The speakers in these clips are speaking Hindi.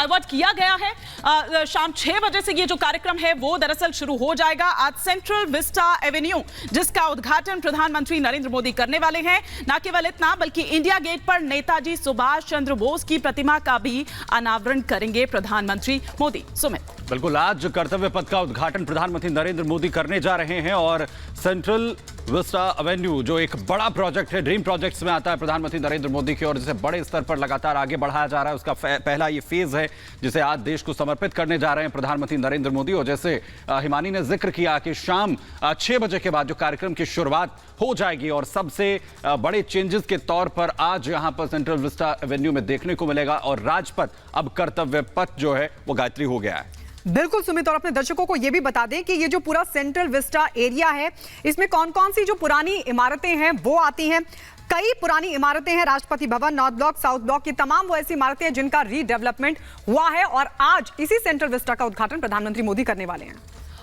फॉरवर्ड किया गया है। शाम 6 बजे से ये जो कार्यक्रम है वो दरअसल शुरू हो जाएगा। आज सेंट्रल विस्टा एवेन्यू जिसका उद्घाटन प्रधानमंत्री नरेंद्र मोदी करने वाले हैं। न केवल इतना बल्कि इंडिया गेट पर नेताजी सुभाष चंद्र बोस की प्रतिमा का भी अनावरण करेंगे प्रधानमंत्री मोदी। सुमित, बिल्कुल, आज कर्तव्य पथ का उद्घाटन प्रधानमंत्री नरेंद्र मोदी करने जा रहे हैं और सेंट्रल विस्टा एवेन्यू जो एक बड़ा प्रोजेक्ट है, ड्रीम प्रोजेक्ट्स में आता है प्रधानमंत्री नरेंद्र मोदी की, और जिसे बड़े स्तर पर लगातार आगे बढ़ाया जा रहा है। उसका पहला ये फेज है जिसे आज देश को समर्पित करने जा रहे हैं प्रधानमंत्री नरेंद्र मोदी। और जैसे हिमानी ने जिक्र किया कि शाम 6 बजे के बाद जो कार्यक्रम की शुरुआत हो जाएगी और सबसे बड़े चेंजेस के तौर पर आज यहां पर सेंट्रल विस्टा एवेन्यू में देखने को मिलेगा और राजपथ अब कर्तव्य पथ जो है वो गायत्री हो गया है। बिल्कुल सुमित, और अपने दर्शकों को यह भी बता दें कि ये जो पूरा सेंट्रल विस्टा एरिया है इसमें कौन कौन सी जो पुरानी इमारतें हैं वो आती हैं। कई पुरानी इमारतें हैं, Rashtrapati Bhavan, north block, south block की तमाम वो ऐसी इमारतें हैं जिनका रीडेवलपमेंट हुआ है और आज इसी सेंट्रल विस्टा का उद्घाटन प्रधानमंत्री मोदी करने वाले हैं।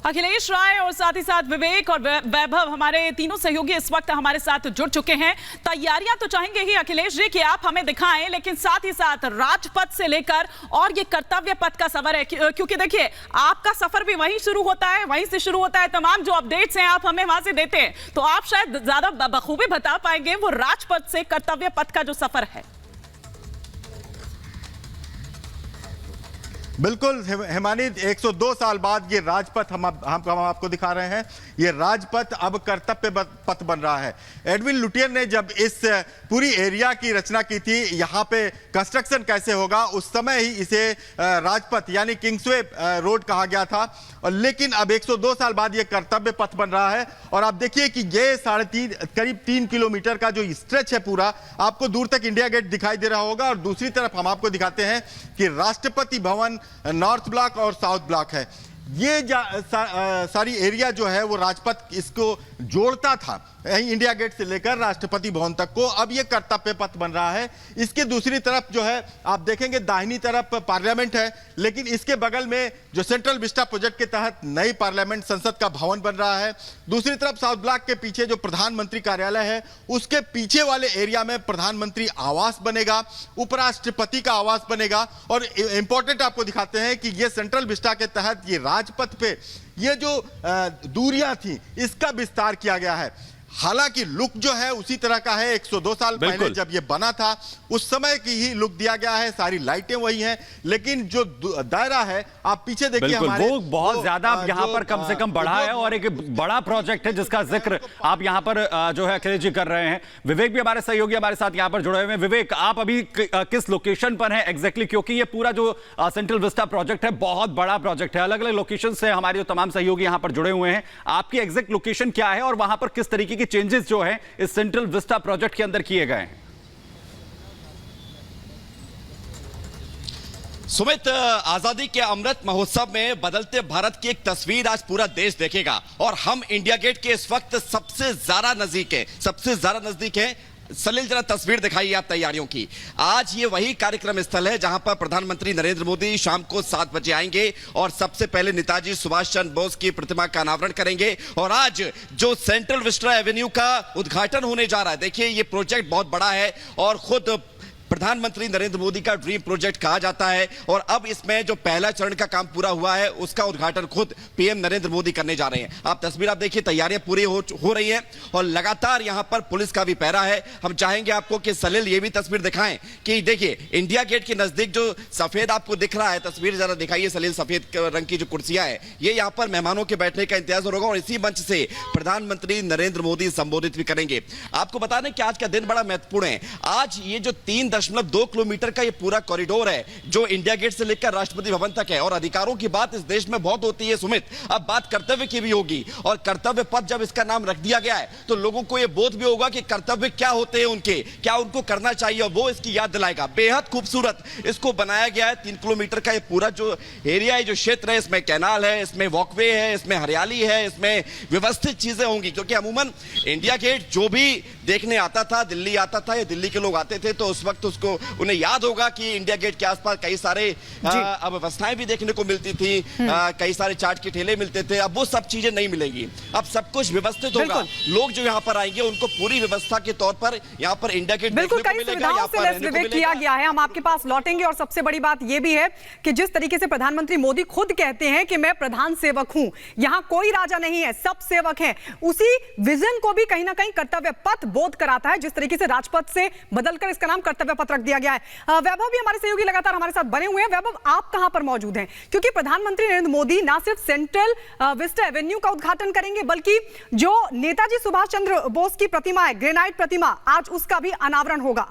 अखिलेश राय और साथ ही साथ विवेक और वैभव, हमारे तीनों सहयोगी इस वक्त हमारे साथ जुड़ चुके हैं। तैयारियां तो चाहेंगे ही अखिलेश जी कि आप हमें दिखाएं, लेकिन साथ ही साथ राजपथ से लेकर और ये कर्तव्य पथ का सफर है, क्योंकि देखिए आपका सफर भी वहीं शुरू होता है, वहीं से शुरू होता है। तमाम जो अपडेट्स हैं आप हमें वहां से देते हैं, तो आप शायद ज्यादा बखूबी बता पाएंगे वो राजपथ से कर्तव्य पथ का जो सफर है। बिल्कुल हिमानी, 102 साल बाद ये राजपथ हम आपको दिखा रहे हैं। ये राजपथ अब कर्तव्य पथ बन रहा है। एडविन लुटियर ने जब इस पूरी एरिया की रचना की थी, यहाँ पे कंस्ट्रक्शन कैसे होगा, उस समय ही इसे राजपथ यानी किंग्सवे रोड कहा गया था। और लेकिन अब 102 साल बाद ये कर्तव्य पथ बन रहा है और आप देखिए कि ये करीब 3 किलोमीटर का जो स्ट्रेच है पूरा, आपको दूर तक इंडिया गेट दिखाई दे रहा होगा। और दूसरी तरफ हम आपको दिखाते हैं कि राष्ट्रपति भवन, नॉर्थ ब्लॉक और साउथ ब्लॉक है। ये सारी एरिया जो है वो राजपथ इसको जोड़ता था, इंडिया गेट से लेकर राष्ट्रपति भवन तक को। अब ये कर्तव्य पथ बन रहा है। इसके दूसरी तरफ जो है आप देखेंगे दाहिनी तरफ पार्लियामेंट है, लेकिन इसके बगल में जो सेंट्रल विस्टा प्रोजेक्ट के तहत नई पार्लियामेंट संसद का भवन बन रहा है। दूसरी तरफ साउथ ब्लॉक के पीछे जो प्रधानमंत्री कार्यालय है उसके पीछे वाले एरिया में प्रधानमंत्री आवास बनेगा, उपराष्ट्रपति का आवास बनेगा। और इंपॉर्टेंट आपको दिखाते हैं कि ये सेंट्रल विस्टा के तहत ये राजपथ पे ये जो दूरियां थी इसका विस्तार किया गया है। हालांकि लुक जो है उसी तरह का है। 102 साल पहले जब ये बना था उस समय की ही लुक दिया गया है, सारी लाइटें वही हैं, लेकिन जो दायरा है आप पीछे देखिए हमारे वो बहुत ज्यादा यहाँ पर कम से कम बढ़ा है और एक बड़ा प्रोजेक्ट है जिसका जिक्र आप यहाँ पर जो है अखिलेश जी कर रहे हैं। विवेक भी हमारे सहयोगी हमारे साथ यहाँ पर जुड़े हुए हैं। विवेक, आप अभी किस लोकेशन पर हैं एग्जैक्टली, क्योंकि ये पूरा जो सेंट्रल विस्टा प्रोजेक्ट है बहुत बड़ा प्रोजेक्ट है, अलग अलग लोकेशन से हमारे जो तमाम सहयोगी यहाँ पर जुड़े हुए हैं। आपकी एग्जैक्ट लोकेशन क्या है और वहां पर किस तरीके की चेंजेस जो है इस सेंट्रल विस्टा प्रोजेक्ट के अंदर किए गए हैं? सुमित, आजादी के अमृत महोत्सव में बदलते भारत की एक तस्वीर आज पूरा देश देखेगा और हम इंडिया गेट के इस वक्त सबसे ज्यादा नजदीक है। सलील, जरा तस्वीर दिखाइए आप तैयारियों की। आज ये वही कार्यक्रम स्थल है जहां पर प्रधानमंत्री नरेंद्र मोदी शाम को 7 बजे आएंगे और सबसे पहले नेताजी सुभाष चंद्र बोस की प्रतिमा का अनावरण करेंगे। और आज जो सेंट्रल विस्टा एवेन्यू का उद्घाटन होने जा रहा है, देखिए ये प्रोजेक्ट बहुत बड़ा है और खुद प्रधानमंत्री नरेंद्र मोदी का ड्रीम प्रोजेक्ट कहा जाता है। और अब इसमें जो पहला चरण का काम पूरा हुआ है उसका उद्घाटन खुद पीएम नरेंद्र मोदी करने जा रहे हैं। आप तस्वीर आप देखिए, तैयारियां पूरी हो रही हैं और लगातार यहां पर पुलिस का भी पहरा है। हम चाहेंगे आपको कि सलील ये भी तस्वीर दिखाएं कि देखिए इंडिया गेट के नजदीक जो सफेद आपको दिख रहा है, तस्वीर जरा दिखाइए सलील, सफेद रंग की जो कुर्सियां हैं, ये यहां पर मेहमानों के बैठने का इंतजार होगा और इसी मंच से प्रधानमंत्री नरेंद्र मोदी संबोधित भी करेंगे। आपको बता दें कि आज का दिन बड़ा महत्वपूर्ण है। आज ये जो 3.2 किलोमीटर का ये पूरा कॉरिडोर है जो इंडिया गेट से लेकर राष्ट्रपति भवन तक है। और अधिकारों की बात इस देश में बहुत होती है सुमित, अब बात कर्तव्य की भी होगी। और कर्तव्य पथ जब इसका नाम रख दिया गया है तो लोगों को यह बोध भी होगा कि कर्तव्य क्या होते हैं उनके, क्या उनको करना चाहिए, और वो इसकी याद दिलाएगा। बेहद खूबसूरत इसको बनाया गया है। 3 किलोमीटर का ये पूरा जो एरिया है, जो क्षेत्र है, इसमें कैनाल है, इसमें वॉकवे है, इसमें हरियाली है, इसमें व्यवस्थित चीजें होंगी। क्योंकि अमूमन इंडिया गेट जो भी देखने आता था, दिल्ली आता था या दिल्ली के लोग आते थे तो उस वक्त उसको उन्हें याद होगा कि इंडिया गेट के आसपास कई सारे अव्यवस्थाएं भी देखने को मिलती थी, कई सारे चाट के ठेले मिलते थे। अब वो सब चीजें नहीं मिलेगी, अब सब कुछ व्यवस्थित होगा। लोग जो यहाँ पर आएंगे उनको पूरी व्यवस्था के तौर पर यहाँ पर इंडिया गेट बिल्कुल देखने को कई मिलेगा, सुविधाओं से लेस विवेक किया गया है। हम आपके पास लौटेंगे और सबसे बड़ी बात यह भी है कि जिस तरीके से प्रधानमंत्री मोदी खुद कहते हैं कि मैं प्रधान सेवक हूं, यहां कोई राजा नहीं है, सब सेवक हैं, उसी विजन को भी कहीं ना कहीं कर्तव्य पथ बोध कराता है, जिस तरीके से राजपथ से बदलकर इसका नाम कर्तव्य पथ रख दिया गया है। वैभव भी हमारे सहयोगी लगातार हमारे साथ बने हुए हैं। वैभव, आप कहां पर मौजूद हैं? क्योंकि प्रधानमंत्री नरेंद्र मोदी ना सिर्फ सेंट्रल विस्टा एवेन्यू का उद्घाटन करेंगे, बल्कि जो नेताजी सुभाष चंद्र बोस की प्रतिमा है, ग्रेनाइट प्रतिमा, आज उसका भी अनावरण होगा।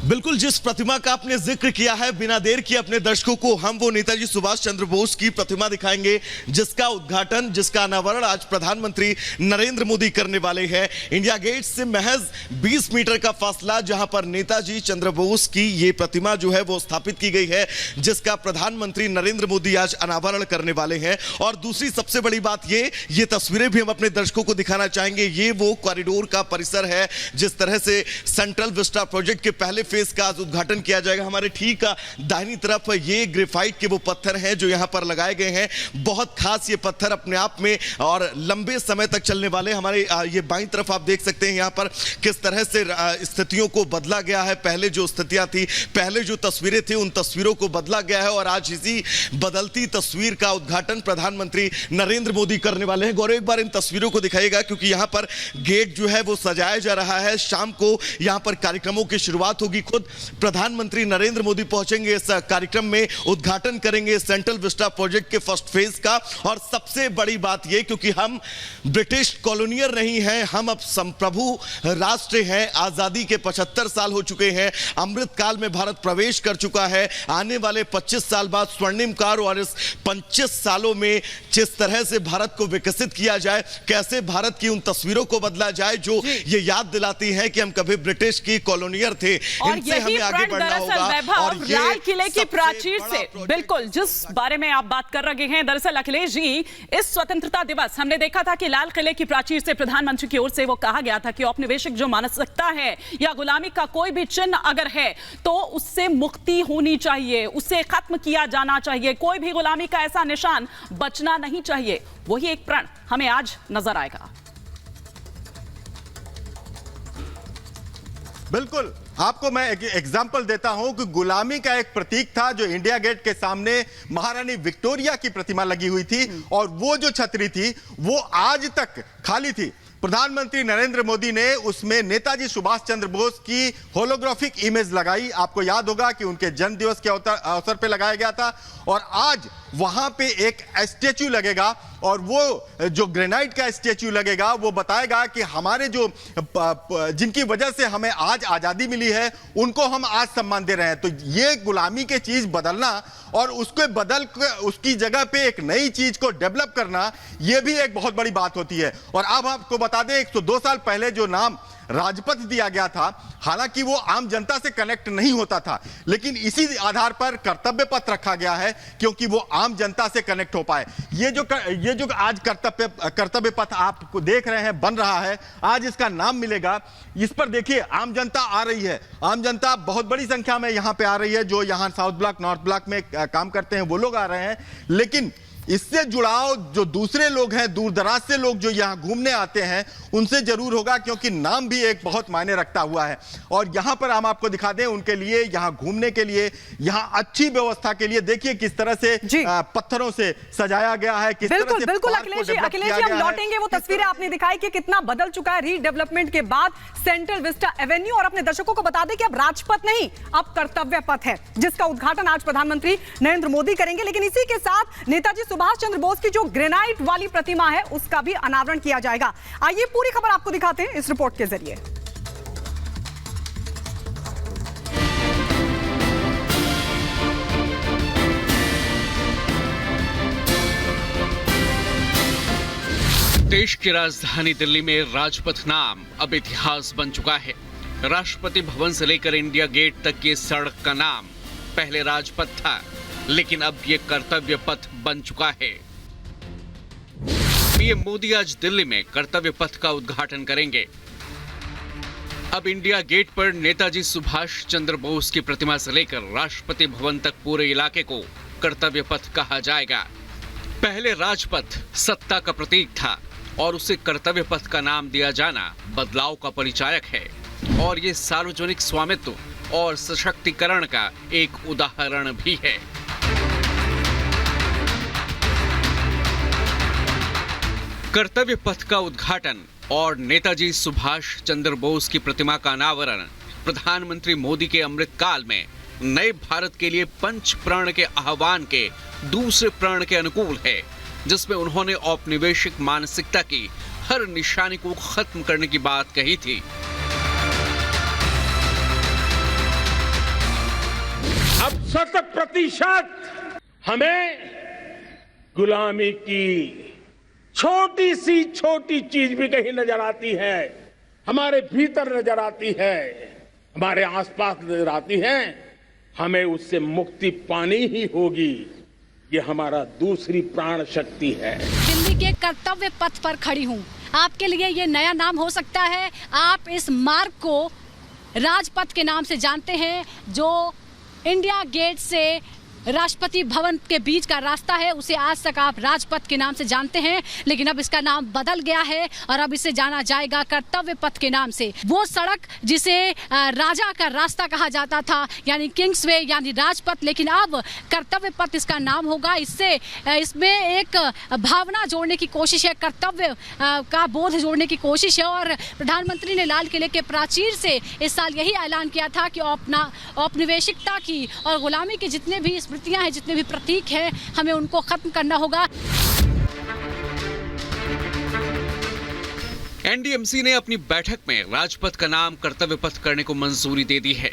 बिल्कुल, जिस प्रतिमा का आपने जिक्र किया है, बिना देर किए अपने दर्शकों को हम वो नेताजी सुभाष चंद्र बोस की प्रतिमा दिखाएंगे, जिसका उद्घाटन, जिसका अनावरण आज प्रधानमंत्री नरेंद्र मोदी करने वाले हैं। इंडिया गेट से महज 20 मीटर का फासला, जहां पर नेताजी चंद्र बोस की ये प्रतिमा जो है वो स्थापित की गई है, जिसका प्रधानमंत्री नरेंद्र मोदी आज अनावरण करने वाले हैं। और दूसरी सबसे बड़ी बात ये तस्वीरें भी हम अपने दर्शकों को दिखाना चाहेंगे। ये वो कॉरिडोर का परिसर है, जिस तरह से सेंट्रल विस्टा प्रोजेक्ट के पहले फेज का आज उद्घाटन किया जाएगा। हमारे ठीक दाहिनी तरफ ये ग्रेफाइट के वो पत्थर हैं जो यहां पर लगाए गए हैं। बहुत खास ये पत्थर अपने आप में और लंबे समय तक चलने वाले। हमारे ये बाईं तरफ आप देख सकते हैं यहां पर किस तरह से स्थितियों को बदला गया है। पहले जो स्थितियां थी, पहले जो तस्वीरें थी, उन तस्वीरों को बदला गया है और आज इसी बदलती तस्वीर का उद्घाटन प्रधानमंत्री नरेंद्र मोदी करने वाले हैं। गौरव, एक बार इन तस्वीरों को दिखाइएगा, क्योंकि यहां पर गेट जो है वो सजाया जा रहा है। शाम को यहां पर कार्यक्रमों की शुरुआत होगी। खुद प्रधानमंत्री नरेंद्र मोदी पहुंचेंगे इस कार्यक्रम में, उद्घाटन करेंगे सेंट्रल विस्टा प्रोजेक्ट के फर्स्ट फेज का। और सबसे बड़ी बात यह, क्योंकि हम ब्रिटिश कॉलोनियर नहीं हैं, हम अब संप्रभु राष्ट्र हैं। आजादी के 75 साल हो चुके हैं, अमृत काल में भारत प्रवेश कर चुका है। आने वाले 25 साल बाद स्वर्णिम काल, और इस 25 सालों में जिस तरह से भारत को विकसित किया जाए, कैसे भारत की उन तस्वीरों को बदला जाए जो ये याद दिलाती हैं कि हम कभी ब्रिटिश की कॉलोनियर थे। और यही प्रण दरअसल वैभव लाल किले की प्राचीर से, बिल्कुल जिस बारे में आप बात कर रहे हैं, दरअसल अखिलेश जी, इस स्वतंत्रता दिवस हमने देखा था कि लाल किले की प्राचीर से प्रधानमंत्री की ओर से वो कहा गया था कि औपनिवेशिक जो मानसिकता है या गुलामी का कोई भी चिन्ह अगर है तो उससे मुक्ति होनी चाहिए, उसे खत्म किया जाना चाहिए, कोई भी गुलामी का ऐसा निशान बचना नहीं चाहिए। वही एक प्रण हमें आज नजर आएगा। बिल्कुल, आपको मैं एक एग्जाम्पल देता हूं कि गुलामी का एक प्रतीक था जो इंडिया गेट के सामने महारानी विक्टोरिया की प्रतिमा लगी हुई थी, और वो जो छतरी थी वो आज तक खाली थी। प्रधानमंत्री नरेंद्र मोदी ने उसमें नेताजी सुभाष चंद्र बोस की होलोग्राफिक इमेज लगाई। आपको याद होगा कि उनके जन्म दिवस के अवसर पे लगाया गया था, और आज वहां पे एक स्टैच्यू लगेगा, और वो जो ग्रेनाइट का स्टैच्यू लगेगा वो बताएगा कि हमारे जो जिनकी वजह से हमें आज आजादी मिली है, उनको हम आज सम्मान दे रहे हैं। तो ये गुलामी के चीज बदलना और उसको बदल उसकी जगह पे एक नई चीज को डेवलप करना, ये भी एक बहुत बड़ी बात होती है। और अब आपको बता दें, 102 साल पहले जो नाम राजपथ दिया गया था, हालांकि वो आम जनता से कनेक्ट नहीं होता था, लेकिन इसी आधार पर कर्तव्य पथ रखा गया है क्योंकि वो आम जनता से कनेक्ट हो पाए। ये जो आज कर्तव्य पथ आप देख रहे हैं बन रहा है, आज इसका नाम मिलेगा। इस पर देखिए, आम जनता आ रही है, आम जनता बहुत बड़ी संख्या में यहां पे आ रही है। जो यहां साउथ ब्लॉक, नॉर्थ ब्लॉक में काम करते हैं वो लोग आ रहे हैं, लेकिन इससे जुड़ाव जो दूसरे लोग हैं, दूर दराज से लोग जो यहां घूमने आते हैं, उनसे जरूर होगा, क्योंकि नाम भी एक बहुत मायने रखता हुआ है। और यहां पर हम आपको दिखा दें, उनके लिए यहां घूमने के लिए, यहां अच्छी व्यवस्था के लिए देखिए किस तरह से पत्थरों से सजाया गया है। बिल्कुल बिल्कुल अखिलेश जी, हम लौटेंगे। वो तस्वीरें आपने दिखाई कि कितना बदल चुका है रीडेवलपमेंट के बाद सेंट्रल विस्टा एवेन्यू। और अपने दर्शकों को बता दें कि अब राजपथ नहीं, अब कर्तव्य पथ है, जिसका उद्घाटन आज प्रधानमंत्री नरेंद्र मोदी करेंगे। लेकिन इसी के साथ नेताजी सुभाष चंद्र बोस की जो ग्रेनाइट वाली प्रतिमा है, उसका भी अनावरण किया जाएगा। आइए पूरी खबर आपको दिखाते हैं इस रिपोर्ट के जरिए। देश की राजधानी दिल्ली में राजपथ नाम अब इतिहास बन चुका है। राष्ट्रपति भवन से लेकर इंडिया गेट तक की सड़क का नाम पहले राजपथ था, लेकिन अब ये कर्तव्य पथ बन चुका है। पीएम मोदी आज दिल्ली में कर्तव्य पथ का उद्घाटन करेंगे। अब इंडिया गेट पर नेताजी सुभाष चंद्र बोस की प्रतिमा से लेकर राष्ट्रपति भवन तक पूरे इलाके को कर्तव्य पथ कहा जाएगा। पहले राजपथ सत्ता का प्रतीक था और उसे कर्तव्य पथ का नाम दिया जाना बदलाव का परिचायक है और ये सार्वजनिक स्वामित्व और सशक्तिकरण का एक उदाहरण भी है। कर्तव्य पथ का उद्घाटन और नेताजी सुभाष चंद्र बोस की प्रतिमा का अनावरण प्रधानमंत्री मोदी के अमृतकाल में नए भारत के लिए पंच प्रण के आह्वान के दूसरे प्रण के अनुकूल है, जिसमें उन्होंने औपनिवेशिक मानसिकता की हर निशानी को खत्म करने की बात कही थी। अब 100% हमें गुलामी की छोटी सी छोटी चीज भी कहीं नजर आती है, हमारे भीतर नजर आती है, हमारे आसपास नजर आती है, हमें उससे मुक्ति पानी ही होगी। ये हमारा दूसरी प्राण शक्ति है। दिल्ली के कर्तव्य पथ पर खड़ी हूँ। आपके लिए ये नया नाम हो सकता है। आप इस मार्ग को राजपथ के नाम से जानते हैं, जो इंडिया गेट से राष्ट्रपति भवन के बीच का रास्ता है, उसे आज तक आप राजपथ के नाम से जानते हैं, लेकिन अब इसका नाम बदल गया है और अब इसे जाना जाएगा कर्तव्य पथ के नाम से। वो सड़क जिसे राजा का रास्ता कहा जाता था, यानी किंग्सवे यानी राजपथ, लेकिन अब कर्तव्य पथ इसका नाम होगा। इसमें एक भावना जोड़ने की कोशिश है, कर्तव्य का बोध जोड़ने की कोशिश है और प्रधानमंत्री ने लाल किले के प्राचीर से इस साल यही ऐलान किया था कि औपनिवेशिकता की और गुलामी की जितने भी स्मृतियां हैं, जितने भी प्रतीक हैं, हमें उनको खत्म करना होगा। एनडीएमसी ने अपनी बैठक में राजपथ का नाम कर्तव्य पथ करने को मंजूरी दे दी है।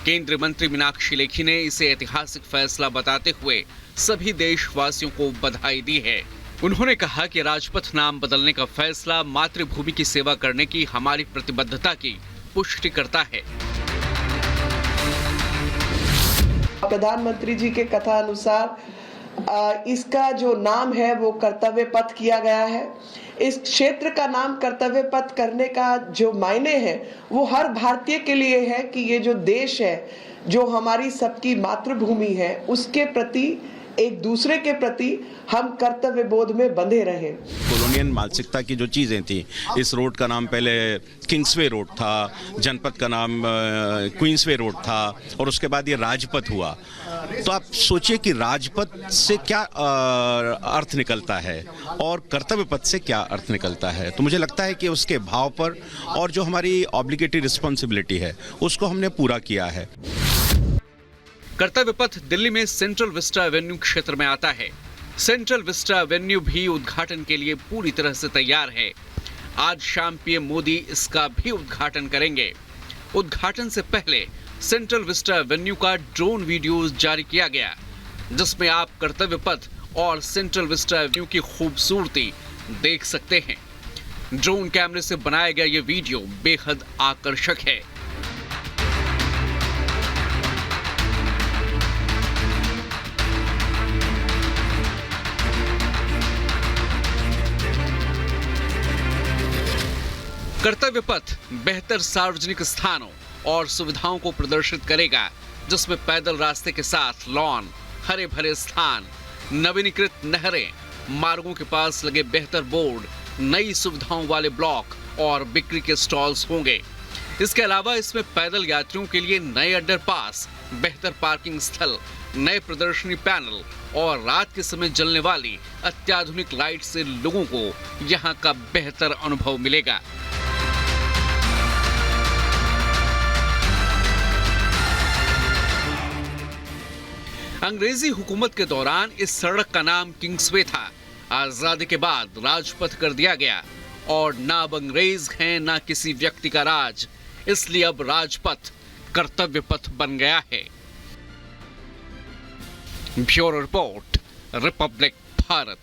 केंद्रीय मंत्री मीनाक्षी लेखी ने इसे ऐतिहासिक फैसला बताते हुए सभी देशवासियों को बधाई दी है। उन्होंने कहा कि राजपथ नाम बदलने का फैसला मातृभूमि की सेवा करने की हमारी प्रतिबद्धता की पुष्टि करता है। प्रधानमंत्री जी के कथा अनुसार इसका जो नाम है वो कर्तव्य पथ किया गया है। इस क्षेत्र का नाम कर्तव्य पथ करने का जो मायने है वो हर भारतीय के लिए है कि ये जो देश है, जो हमारी सबकी मातृभूमि है, उसके प्रति, एक दूसरे के प्रति हम कर्तव्य बोध में बंधे रहें। कॉलोनियल मानसिकता की जो चीज़ें थी, इस रोड का नाम पहले किंग्सवे रोड था, जनपद का नाम क्वींसवे रोड था और उसके बाद ये राजपथ हुआ। तो आप सोचिए कि राजपथ से क्या अर्थ निकलता है और कर्तव्य पथ से क्या अर्थ निकलता है। तो मुझे लगता है कि उसके भाव पर और जो हमारी ऑब्लिगेटरी रिस्पॉन्सिबिलिटी है उसको हमने पूरा किया है। कर्तव्य पथ दिल्ली में सेंट्रल विस्टा एवेन्यू क्षेत्र में आता है। सेंट्रल विस्टा एवेन्यू भी उद्घाटन के लिए पूरी तरह से तैयार है। आज शाम पीएम मोदी इसका भी उद्घाटन करेंगे। उद्घाटन से पहले सेंट्रल विस्टा एवेन्यू का ड्रोन वीडियो जारी किया गया, जिसमें आप कर्तव्य पथ और सेंट्रल विस्टा एवेन्यू की खूबसूरती देख सकते हैं। ड्रोन कैमरे से बनाया गया ये वीडियो बेहद आकर्षक है। कर्तव्य पथ बेहतर सार्वजनिक स्थानों और सुविधाओं को प्रदर्शित करेगा, जिसमें पैदल रास्ते के साथ लॉन, हरे भरे स्थान, नवीनीकृत नहरें, मार्गों के पास लगे बेहतर बोर्ड, नई सुविधाओं वाले ब्लॉक और बिक्री के स्टॉल्स होंगे। इसके अलावा इसमें पैदल यात्रियों के लिए नए अंडरपास, बेहतर पार्किंग स्थल, नए प्रदर्शनी पैनल और रात के समय जलने वाली अत्याधुनिक लाइट से लोगों को यहाँ का बेहतर अनुभव मिलेगा। अंग्रेजी हुकूमत के दौरान इस सड़क का नाम किंग्सवे था। आजादी के बाद राजपथ कर दिया गया और ना अब अंग्रेज हैं ना किसी व्यक्ति का राज, इसलिए अब राजपथ कर्तव्य पथ बन गया है। Bureau report, Republic Bharat.